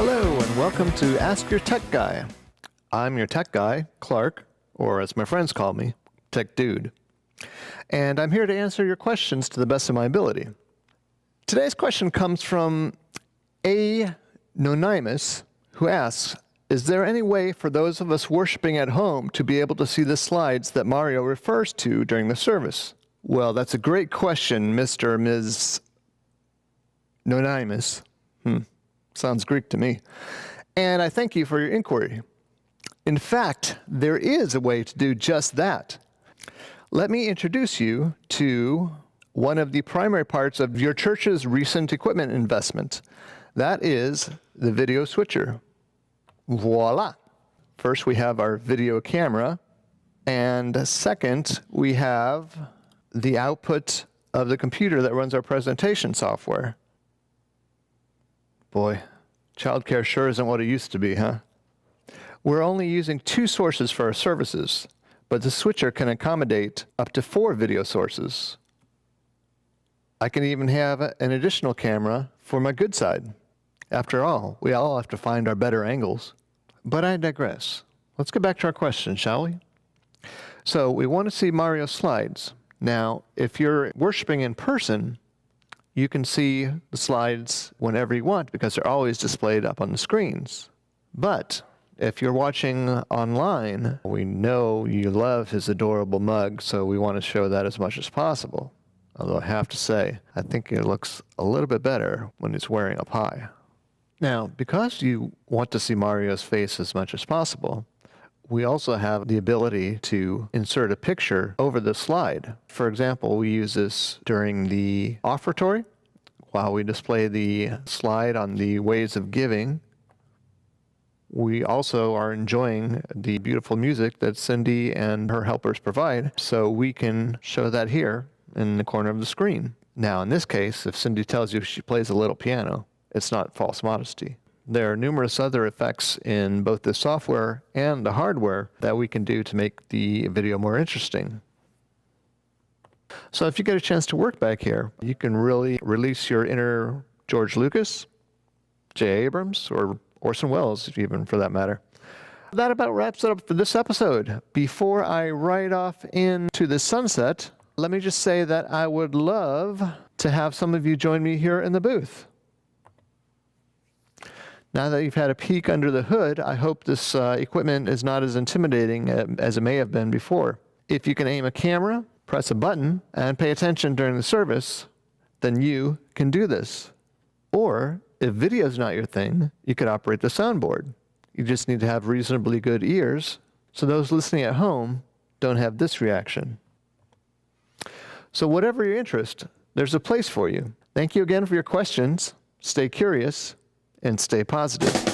Hello and welcome to Ask Your Tech Guy. I'm your tech guy, Clark, or as my friends call me, Tech Dude. And I'm here to answer your questions to the best of my ability. Today's question comes from Anonymous, who asks, is there any way for those of us worshiping at home to be able to see the slides that Mario refers to during the service? Well, that's a great question, Mr. or Ms. Anonymous. Sounds Greek to me. And I thank you for your inquiry. In fact, there is a way to do just that. Let me introduce you to one of the primary parts of your church's recent equipment investment. That is the video switcher. Voila! First, we have our video camera, and second, we have the output of the computer that runs our presentation software. Boy, childcare sure isn't what it used to be, huh? We're only using 2 sources for our services, but the switcher can accommodate up to 4 video sources. I can even have an additional camera for my good side. After all, we all have to find our better angles. But I digress. Let's get back to our question, shall we? So we want to see Mario's slides. Now, if you're worshiping in person, you can see the slides whenever you want because they're always displayed up on the screens. But if you're watching online, we know you love his adorable mug, so we want to show that as much as possible. Although I have to say, I think it looks a little bit better when he's wearing a pie. Now, because you want to see Mario's face as much as possible, we also have the ability to insert a picture over the slide. For example, we use this during the offertory while we display the slide on the ways of giving. We also are enjoying the beautiful music that Cindy and her helpers provide, so we can show that here in the corner of the screen. Now, in this case, if Cindy tells you she plays a little piano, it's not false modesty. There are numerous other effects in both the software and the hardware that we can do to make the video more interesting. So if you get a chance to work back here, you can really release your inner George Lucas, J. Abrams, or Orson Welles, even for that matter. That about wraps it up for this episode. Before I ride off into the sunset, let me just say that I would love to have some of you join me here in the booth. Now that you've had a peek under the hood, I hope this equipment is not as intimidating as it may have been before. If you can aim a camera, press a button, and pay attention during the service, then you can do this. Or, if video is not your thing, you could operate the soundboard. You just need to have reasonably good ears, so those listening at home don't have this reaction. So whatever your interest, there's a place for you. Thank you again for your questions. Stay curious and stay positive.